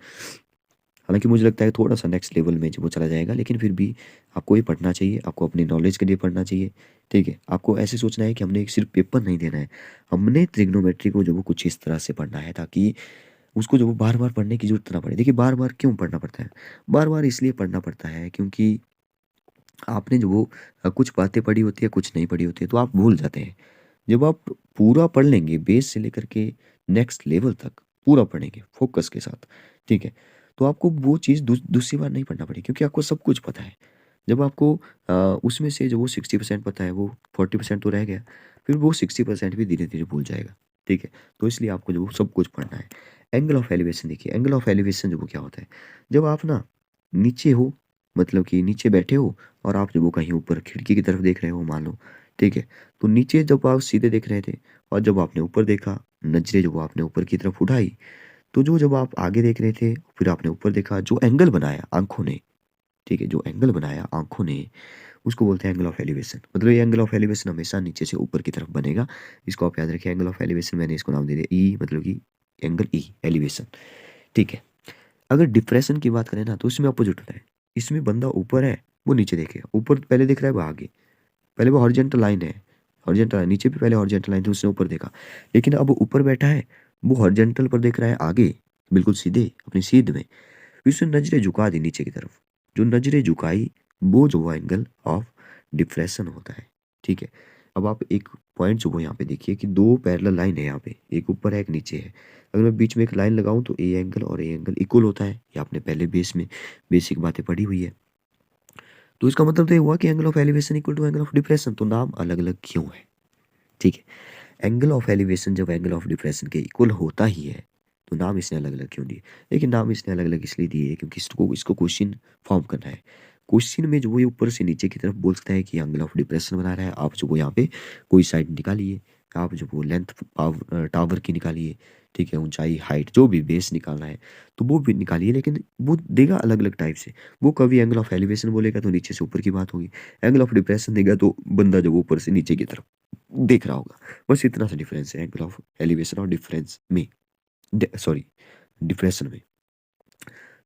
हालांकि मुझे लगता है थोड़ा सा नेक्स्ट लेवल में जो वो चला जाएगा, लेकिन फिर भी आपको ये पढ़ना चाहिए, आपको अपनी नॉलेज के लिए पढ़ना चाहिए। ठीक है, आपको ऐसे सोचना है कि हमने एक सिर्फ पेपर नहीं देना है, हमने ट्रिग्नोमेट्री को जो वो कुछ इस तरह से पढ़ना है ताकि उसको जो वो बार बार पढ़ने की जरूरत ना पड़े। देखिए बार बार क्यों पढ़ना पड़ता है, बार बार इसलिए पढ़ना पड़ता है क्योंकि आपने जो वो कुछ बातें पढ़ी होती है कुछ नहीं पढ़ी होती है तो आप भूल जाते हैं। जब आप पूरा पढ़ लेंगे बेस से लेकर के नेक्स्ट लेवल तक पूरा पढ़ेंगे फोकस के साथ, ठीक है, तो आपको वो चीज़ दूसरी बार नहीं पढ़ना पड़ेगी क्योंकि आपको सब कुछ पता है। जब आपको उसमें से जो वो 60% पता है वो 40% तो रह गया, फिर वो 60% भी धीरे धीरे भूल जाएगा। ठीक है, तो इसलिए आपको जो वो सब कुछ पढ़ना है। एंगल ऑफ एलिवेशन देखिए, एंगल ऑफ एलिवेशन जो वो क्या होता है, जब आप ना नीचे हो, मतलब कि नीचे बैठे हो और आप जो वो कहीं ऊपर खिड़की की तरफ देख रहे हो मान लो, ठीक है, तो नीचे जब आप सीधे देख रहे थे और जब आपने ऊपर देखा, नजरें जो आपने ऊपर की तरफ उठाई, तो जो जब आप आगे देख रहे थे फिर आपने ऊपर देखा, जो एंगल बनाया आंखों ने, ठीक है, जो एंगल बनाया आंखों ने उसको बोलते हैं एंगल ऑफ एलिवेशन। मतलब ये एंगल ऑफ एलिवेशन हमेशा नीचे से ऊपर की तरफ बनेगा। इसको आप याद रखिए, एंगल ऑफ एलिवेशन, मैंने इसको नाम दे दिया ई, मतलब कि एंगल ई एलिवेशन। ठीक है, अगर डिप्रेशन की बात करें ना तो इसमें अपोजिट होता है। इसमें बंदा ऊपर है वो नीचे देखेगा, ऊपर पहले देख रहा है वो आगे, पहले वो हॉरिजॉन्टल लाइन है, हॉरिजॉन्टल लाइन नीचे भी पहले हॉरिजॉन्टल लाइन थी उसने ऊपर देखा, लेकिन अब ऊपर बैठा है वो हॉरिजॉन्टल पर देख रहा है आगे, बिल्कुल सीधे अपनी सीध में, फिर उसने नजरें झुका दी नीचे की तरफ, जो नजरें झुकाई वो जो वो एंगल ऑफ डिप्रेशन होता है। ठीक है, अब आप एक पॉइंट जो वो यहाँ पे देखिए कि दो पैरेलल लाइन है यहाँ पे, एक ऊपर है एक नीचे है, अगर मैं बीच में एक लाइन लगाऊं तो ए एंगल और ए एंगल इक्वल होता है, ये आपने पहले बेस में बेसिक बातें पढ़ी हुई है। तो इसका मतलब तो ये हुआ कि angle of elevation equal to angle of depression, तो नाम अलग अलग क्यों है। ठीक है, एंगल ऑफ एलिवेशन जब एंगल ऑफ डिप्रेशन के इक्वल होता ही है तो नाम इसने अलग अलग क्यों दिए। लेकिन नाम इसने अलग अलग इसलिए दिए क्योंकि इसको इसको क्वेश्चन फॉर्म करना है। क्वेश्चन में जो वो ये ऊपर से नीचे की तरफ बोल सकता है कि एंगल ऑफ डिप्रेशन बना रहा है, आप जो वो यहाँ पे कोई साइड निकालिए, आप जो वो लेंथ टावर की निकालिए, ठीक है, ऊंचाई हाइट जो भी बेस निकालना है तो वो भी निकालिए, लेकिन वो देगा अलग अलग टाइप से। वो कभी एंगल ऑफ एलिवेशन बोलेगा तो नीचे से ऊपर की बात होगी, एंगल ऑफ डिप्रेशन देगा तो बंदा जो वो ऊपर से नीचे की तरफ देख रहा होगा। बस इतना सा डिफरेंस है एंगल ऑफ एलिवेशन और डिफरेंस में, सॉरी डिप्रेशन में।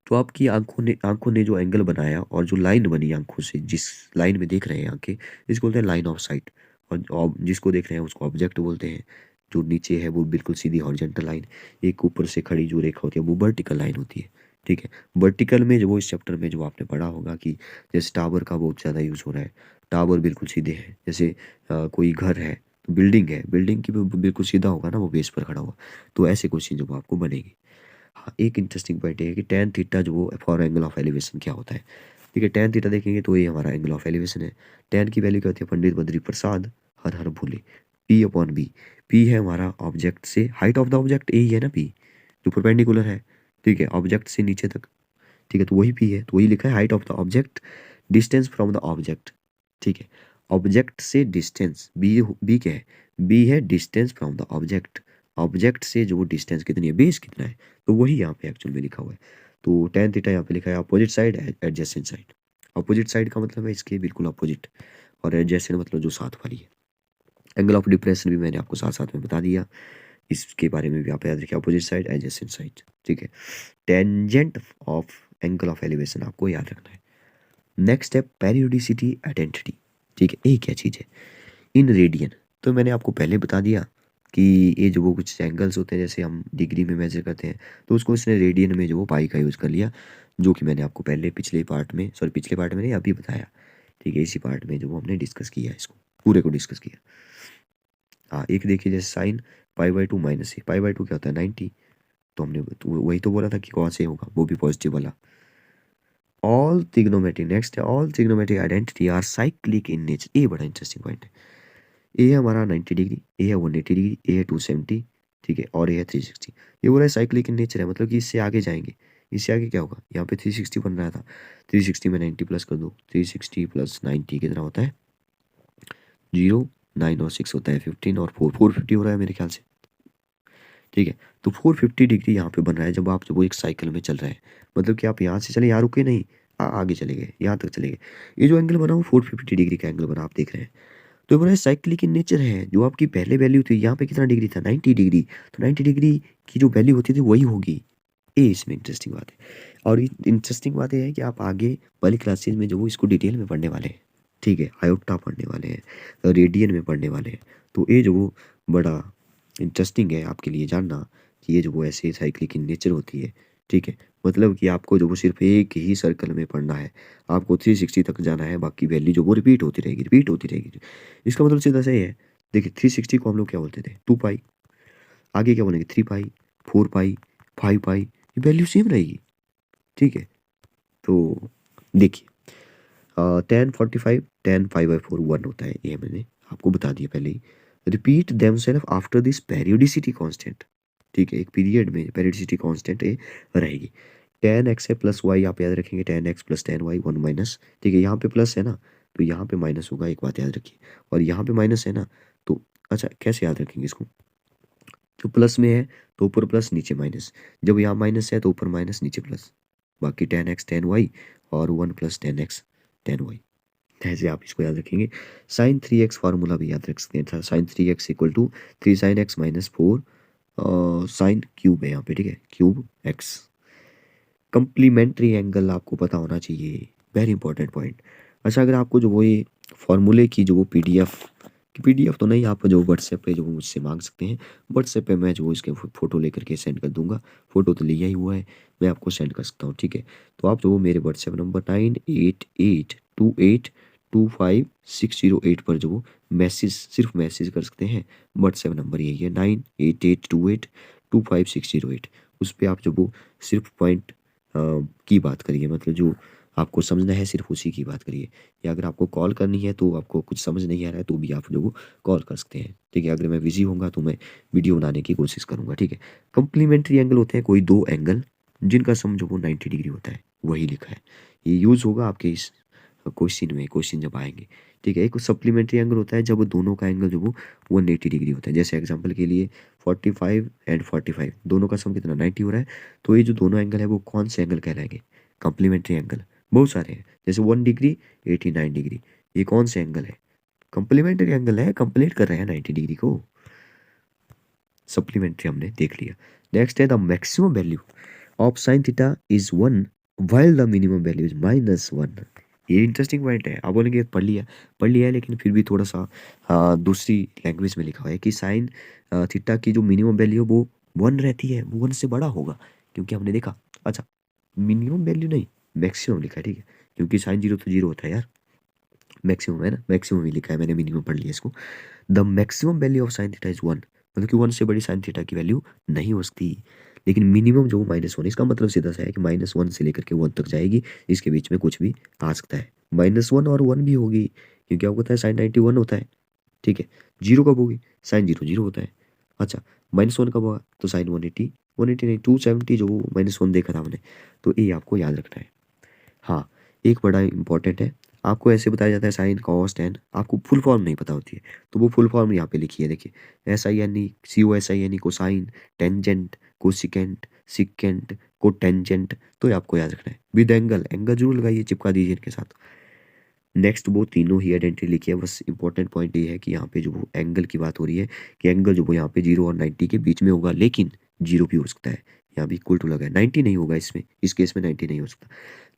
तो आपकी आंखों ने जो एंगल बनाया और जो लाइन बनी आंखों से, जिस लाइन में देख रहे हैं आंखें, इसको बोलते हैं लाइन ऑफ साइट, और जिसको देख रहे हैं उसको ऑब्जेक्ट बोलते हैं। जो नीचे है वो बिल्कुल सीधी हॉरिजॉन्टल लाइन, एक ऊपर से खड़ी जो रेखा होती है वो वर्टिकल लाइन होती है। ठीक है, वर्टिकल में जो वो इस चैप्टर में जो आपने पढ़ा होगा कि जैसे टावर का बहुत ज़्यादा यूज़ हो रहा है, टावर बिल्कुल सीधे है, जैसे कोई घर है, बिल्डिंग है, बिल्डिंग की बिल्कुल सीधा होगा ना वो बेस पर खड़ा हुआ, तो ऐसे क्वेश्चन जो आपको बनेगी। हाँ, एक इंटरेस्टिंग पॉइंट है कि tan थीटा जो वो फॉर एंगल ऑफ एलिवेशन क्या होता है। ठीक है, tan थीटा देखेंगे तो ये हमारा एंगल ऑफ एलिवेशन है। tan की वैल्यू क्या होती है, पंडित बद्री प्रसाद हर हर भोले, p अपॉन बी। p है हमारा ऑब्जेक्ट से, हाइट ऑफ द ऑब्जेक्ट यही है ना p, जो परपेंडिकुलर है, ठीक है, ऑब्जेक्ट से नीचे तक, ठीक है, तो वही p है, तो वही लिखा है height of the object, distance from the object. ठीक है, ऑब्जेक्ट से डिस्टेंस, बी क्या है, बी है distance from the object, object से जो डिस्टेंस कितनी है, बेस कितना है, तो वही यहाँ पे एक्चुअल में लिखा हुआ है। तो tan थीटा यहाँ पे लिखा है opposite side, adjacent side. Opposite side का मतलब है इसके बिल्कुल अपोजिट, और एडजेसेंट मतलब जो साथ वाली है। एंगल ऑफ डिप्रेशन भी मैंने आपको साथ साथ में बता दिया, इसके बारे में भी आप याद रखिए, अपोजिट साइड एडजेसेंट साइड। ठीक है, tangent of angle of elevation आपको याद रखना है। नेक्स्ट है पेरियोडिसिटी आइडेंटिटी। ठीक है, ये क्या चीज़ है, इन रेडियन, तो मैंने आपको पहले बता दिया कि ये जो वो कुछ एंगल्स होते हैं जैसे हम डिग्री में मेजर करते हैं, तो उसको इसने रेडियन में जो वो पाई का यूज़ कर लिया, जो कि मैंने आपको पहले पिछले पार्ट में नहीं अभी बताया। ठीक है, इसी पार्ट में जो वो हमने डिस्कस किया, इसको पूरे को डिस्कस किया। हाँ, एक देखिए जैसे साइन पाई/2 माइनस ए, पाई/2 क्या होता है 90, तो हमने तो वही तो बोला था कि कौन से होगा, वो भी पॉजिटिव वाला। ऑल ट्रिग्नोमेट्री, नेक्स्ट है all trigonometric identity are cyclic in nature. ये बड़ा इंटरेस्टिंग पॉइंट है। ए है हमारा 90 डिग्री, ए है 180 डिग्री, ए है 270, ठीक है, और ए है 360। ये बोला है साइक्लिक इन नेचर है, मतलब कि इससे आगे जाएंगे। इससे आगे क्या होगा, यहाँ पे 360 बन रहा था, 360 में 90 प्लस कर दो, 360 प्लस 90 कितना होता है 0, 9 और 6 होता है 15, और 450 हो रहा है मेरे ख्याल से। ठीक है, तो 450 डिग्री यहाँ पे बन रहा है जब आप वो एक साइकिल में चल रहे हैं, मतलब कि आप यहाँ से चले, यहाँ रुके नहीं, आगे चले गए, यहाँ तक चले गए। ये जो एंगल बना वो 450 डिग्री का एंगल बना, आप देख रहे हैं। तो ये बोला साइक्लिक इन नेचर है, जो आपकी पहले वैल्यू थी यहाँ पे कितना डिग्री था 90 डिग्री, तो 90 डिग्री की जो वैल्यू होती थी वही होगी। ये इसमें इंटरेस्टिंग बात है। और इंटरेस्टिंग बात यह है कि आप आगे वाली क्लासेज में जो वो इसको डिटेल में पढ़ने वाले हैं। ठीक है, आयोटा पढ़ने वाले हैं, रेडियन में पढ़ने वाले हैं। तो ये जो वो बड़ा इंटरेस्टिंग है आपके लिए जानना कि ये जो वो ऐसे साइक्लिक इन नेचर होती है। ठीक है, मतलब कि आपको जो वो सिर्फ एक ही सर्कल में पढ़ना है, आपको 360 तक जाना है, बाकी वैल्यू जो वो रिपीट होती रहेगी, रिपीट होती रहेगी। इसका मतलब सीधा सा ये है, देखिए 360 को हम लोग क्या बोलते थे 2 पाई, आगे क्या बोलेंगे 3 पाई, 4 पाई, 5 पाई, ये वैल्यू सेम रहेगी। ठीक है, तो देखिए tan 45 tan पाई/4 1 होता है, ये मैंने आपको बता दिया पहले ही। Repeat themselves after this periodicity constant. ठीक है, एक पीरियड में पेरियोडिसिटी कांस्टेंट ये रहेगी। tan x है प्लस y, आप याद रखेंगे tan x plus tan y 1 minus. ठीक है, यहाँ पे प्लस है ना, तो यहाँ पे माइनस होगा, एक बात याद रखिए। और यहाँ पे माइनस है ना, तो अच्छा कैसे याद रखेंगे इसको, जो प्लस में है तो ऊपर प्लस नीचे माइनस, जब यहाँ माइनस है तो ऊपर माइनस नीचे प्लस, बाकी tan x tan y और 1 plus tan x tan y, ऐसे आप इसको याद रखेंगे। साइन 3x फार्मूला भी याद रख सकते हैं, sine 3x equal to 3 sine x minus 4 sine cube है यहाँ पे। ठीक है, क्यूब एक्स। कंप्लीमेंट्री एंगल आपको पता होना चाहिए, वेरी इंपॉर्टेंट पॉइंट। अच्छा, अगर आपको जो वो ये फॉर्मूले की जो वो पीडीएफ तो नहीं, आप जो व्हाट्सएप पे जो वो मुझसे मांग सकते हैं, व्हाट्सएप पे मैं जो वो इसके फ़ोटो लेकर के सेंड कर दूंगा। फ़ोटो तो लिया ही हुआ है, मैं आपको सेंड कर सकता हूँ। ठीक है, तो आप जो वो मेरे व्हाट्सएप नंबर 9882825608 पर जो वो मैसेज, सिर्फ मैसेज कर सकते हैं। व्हाट्सएप नंबर यही है 9882825608। उस पर आप जो वो सिर्फ पॉइंट की बात करिए, मतलब जो आपको समझना है सिर्फ उसी की बात करिए। या अगर आपको कॉल करनी है तो आपको कुछ समझ नहीं आ रहा है तो भी आप जो वो कॉल कर सकते हैं। ठीक है, अगर मैं बिजी होऊंगा तो मैं वीडियो बनाने की कोशिश करूंगा। ठीक है, कंप्लीमेंट्री एंगल होते हैं कोई दो एंगल जिनका सम जो वो 90 डिग्री होता है, वही लिखा है। ये यूज़ होगा आपके इस क्वेश्चन में, क्वेश्चन जब आएंगे। ठीक है, एक सप्लीमेंट्री एंगल होता है जब दोनों का एंगल जो वो 180 डिग्री होता है। जैसे एग्जांपल के लिए 45 एंड 45 दोनों का सम कितना 90 हो रहा है, तो ये जो दोनों एंगल है वो कौन से एंगल कहलाएंगे, कंप्लीमेंट्री एंगल। बहुत सारे हैं, जैसे 1 डिग्री 89 डिग्री, ये कौन से एंगल है, कंप्लीमेंट्री एंगल है, कंप्लीट कर रहे हैं 90 डिग्री को। सप्लीमेंट्री हमने देख लिया। नेक्स्ट है the maximum value of sine theta is 1 while the minimum value is -1। ये इंटरेस्टिंग पॉइंट है। आप बोलेंगे पढ़ लिया है, लेकिन फिर भी थोड़ा सा दूसरी लैंग्वेज में लिखा हुआ है कि साइन थीटा की जो मिनिमम वैल्यू है वो 1 रहती है, वो 1 से बड़ा होगा, क्योंकि हमने देखा। अच्छा, मिनिमम वैल्यू नहीं, मैक्सिमम लिखा है। ठीक है, क्योंकि साइन 0 तो 0 होता है यार, मैक्सिमम है ना, मैक्सिमम ही लिखा है, मैंने मिनिमम पढ़ लिया इसको। The maximum value of sine theta is 1, मतलब कि 1 से बड़ी साइन थीटा की वैल्यू नहीं हो सकती। लेकिन मिनिमम जो -1, इसका मतलब सीधा सा है कि -1 से लेकर के 1 तक जाएगी, इसके बीच में कुछ भी आ सकता है। -1 और 1 भी होगी, क्योंकि आपको पता है साइन 90 1 होता है। ठीक है, 0 कब होगी, साइन 0 0 होता है। अच्छा, -1 कब होगा, तो साइन 180, 180 नहीं 270 जो -1 देखा था हमने, तो ये आपको याद रखना है। हाँ, एक बड़ा इंपॉर्टेंट है, आपको ऐसे बताया जाता है साइन कॉस टेन, आपको फुल फॉर्म नहीं पता होती है, तो वो फुल फॉर्म यहाँ पे लिखी है, देखिए SINE COSINE cosine, tangent, cosecant, secant, cotangent, तो ये आपको याद रखना है। विद एंगल, एंगल जरूर लगाइए, चिपका दीजिए इनके साथ। नेक्स्ट वो तीनों ही आइडेंटिटी लिखी है, बस इंपॉर्टेंट पॉइंट ये है कि यहाँ पे जो वो एंगल की बात हो रही है कि एंगल जो वो यहाँ पे 0 और 90 के बीच में होगा, लेकिन 0 भी हो सकता है। यहाँ भी इक्वल टू लगा है, 90 नहीं होगा इसमें, इस केस में 90 नहीं हो सकता,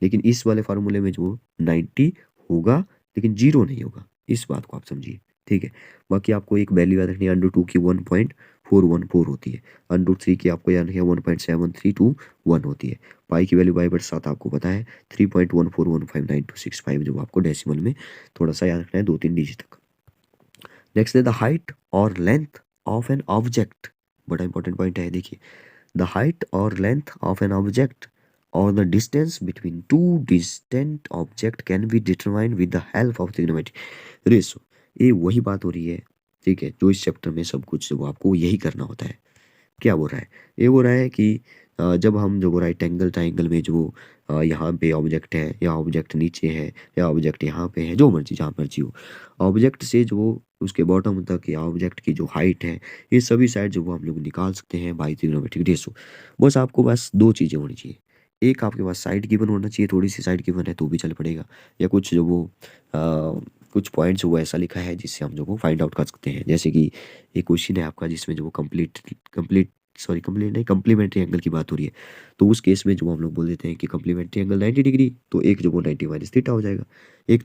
लेकिन इस वाले फार्मूले में जो 90 होगा लेकिन 0 नहीं होगा, इस बात को आप समझिए। ठीक है। बाकी आपको एक वैल्यू याद रखनी है, √2 की 1.414 होती है, √3 की आपको याद रखनी है 1.7321 होती है, पाई की वैल्यू बाई/7 आपको पता है 3.14159265, जो आपको डेसिमल में थोड़ा सा याद रखना है 2-3 डिजिट तक। नेक्स्ट है द हाइट और लेंथ ऑफ एन ऑब्जेक्ट, बड़ा इंपॉर्टेंट पॉइंट है, देखिए द हाइट और लेंथ ऑफ एन ऑब्जेक्ट और the distance between two distant object can be determined with the help of trigonometry ratio. ये वही बात हो रही है, ठीक है, जो इस चैप्टर में सब कुछ वो आपको यही करना होता है। क्या बोल रहा है? ये बोल रहा है कि जब हम जो राइट एंगल ट्रायंगल में जो यहाँ पे ऑब्जेक्ट है या ऑब्जेक्ट नीचे है या ऑब्जेक्ट यहाँ पे है, जो मर्जी जहाँ मर्जी हो, ऑब्जेक्ट से जो उसके बॉटम तक या ऑब्जेक्ट की जो हाइट है, ये सभी साइड जो वो हम लोग निकाल सकते हैं बाई ट्रिग्नोमेट्रिक रेशो। बस आपको बस दो चीज़ें होनी चाहिए, एक आपके पास साइड गिवन होना चाहिए, थोड़ी सी साइड गिवन है तो भी चल पड़ेगा, या कुछ जो वो कुछ पॉइंट्स वो ऐसा लिखा है जिससे हम जो वो फाइंड आउट कर सकते हैं। जैसे कि एक क्वेश्चन है आपका जिसमें जो वो कंप्लीट नहीं, कम्प्लीमेंट्री एंगल की बात हो रही है, तो उस केस में जो हम लोग बोल देते हैं कि कम्प्लीमेंट्री एंगल 90 डिग्री, तो एक जो वो 90 माइनस थीटा हो जाएगा, एक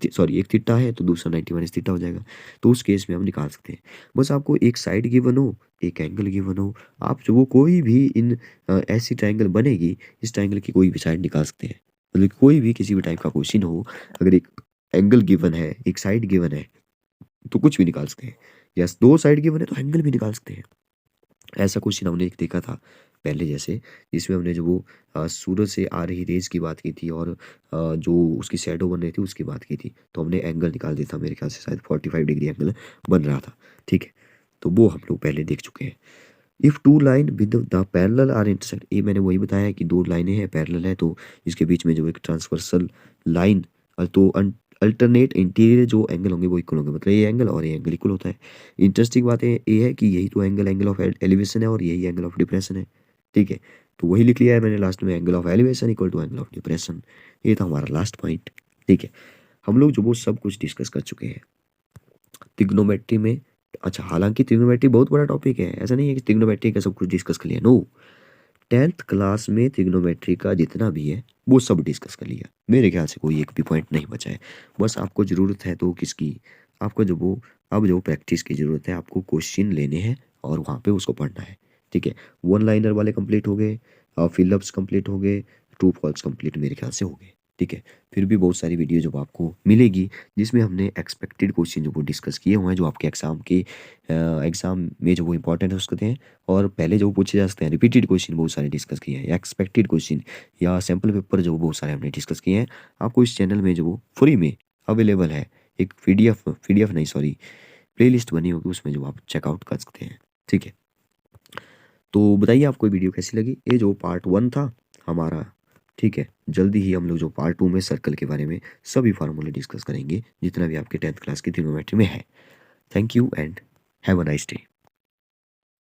थीटा है तो दूसरा 90 माइनस थीटा हो जाएगा, तो उस केस में हम निकाल सकते हैं। बस आपको एक साइड गिवन हो, एक एंगल गिवन हो, आप जो वो कोई भी इन ऐसी ट्रायंगल बनेगी, इस ट्रायंगल की कोई भी साइड निकाल सकते हैं। मतलब कोई भी किसी भी टाइप का क्वेश्चन हो, अगर एक एंगल गिवन है, एक साइड गिवन है, तो कुछ भी निकाल सकते हैं, या दो साइड गिवन है तो एंगल भी निकाल सकते हैं। ऐसा क्वेश्चन हमने एक देखा था पहले जैसे, जिसमें हमने जो वो सूरज से आ रही रेज की बात की थी और जो उसकी शैडो बन रही थी उसकी बात की थी, तो हमने एंगल निकाल दिया था, मेरे ख्याल से शायद 45 डिग्री एंगल बन रहा था, ठीक है, तो वो हम लोग पहले देख चुके हैं। If two line with the parallel are intersect, ये मैंने वही बताया है कि दो लाइनें हैं पैरेलल है, तो इसके बीच में जो एक ट्रांसवर्सल लाइन, तो अल्टरनेट इंटीरियर जो एंगल होंगे वो इक्वल होंगे, मतलब ये एंगल और ये एंगल इक्वल होता है। इंटरेस्टिंग बात ये है कि यही तो एंगल ऑफ एलिवेशन है और यही एंगल ऑफ डिप्रेशन है, ठीक है, तो वही लिख लिया है मैंने लास्ट में, angle of elevation equal to angle of depression. ये था हमारा लास्ट पॉइंट, ठीक है। हम लोग जो वो सब कुछ डिस्कस कर चुके हैं ट्रिग्नोमेट्री में। अच्छा, हालांकि ट्रिग्नोमेट्री बहुत बड़ा टॉपिक है, ऐसा नहीं है कि ट्रिग्नोमेट्री का सब कुछ डिस्कस कर लिया, नो, 10th क्लास में ट्रिग्नोमेट्री का जितना भी है वो सब डिस्कस कर लिया, मेरे ख्याल से कोई एक भी पॉइंट नहीं बचा है। बस आपको ज़रूरत है तो किसकी, आपको जो वो अब जो प्रैक्टिस की ज़रूरत है, आपको क्वेश्चन लेने हैं और वहाँ पे उसको पढ़ना है, ठीक है। वन लाइनर वाले कंप्लीट हो गए, फिलअप्स कंप्लीट हो गए, ट्रू फॉल्स कंप्लीट मेरे ख्याल से हो गए, ठीक है। फिर भी बहुत सारी वीडियो जो आपको मिलेगी जिसमें हमने एक्सपेक्टेड क्वेश्चन जो वो डिस्कस किए हुए हैं, जो आपके एग्जाम में जो वो इंपॉर्टेंट हो सकते हैं, और पहले जो पूछे जा सकते हैं, रिपीटेड क्वेश्चन बहुत सारे डिस्कस किए हैं, या एक्सपेक्टेड क्वेश्चन या सैम्पल पेपर जो बहुत सारे हमने डिस्कस किए हैं, आपको इस चैनल में जो वो फ्री में अवेलेबल है, एक पीडीएफ नहीं सॉरी प्लेलिस्ट बनी होगी, उसमें जो आप चेकआउट कर सकते हैं, ठीक है। तो बताइए आपको ये वीडियो कैसी लगी, ये जो पार्ट 1 था हमारा, ठीक है। जल्दी ही हम लोग जो पार्ट 2 में सर्कल के बारे में सभी फार्मूले डिस्कस करेंगे जितना भी आपके 10th क्लास की ट्रिग्नोमेट्री में है। Thank you and have a nice day.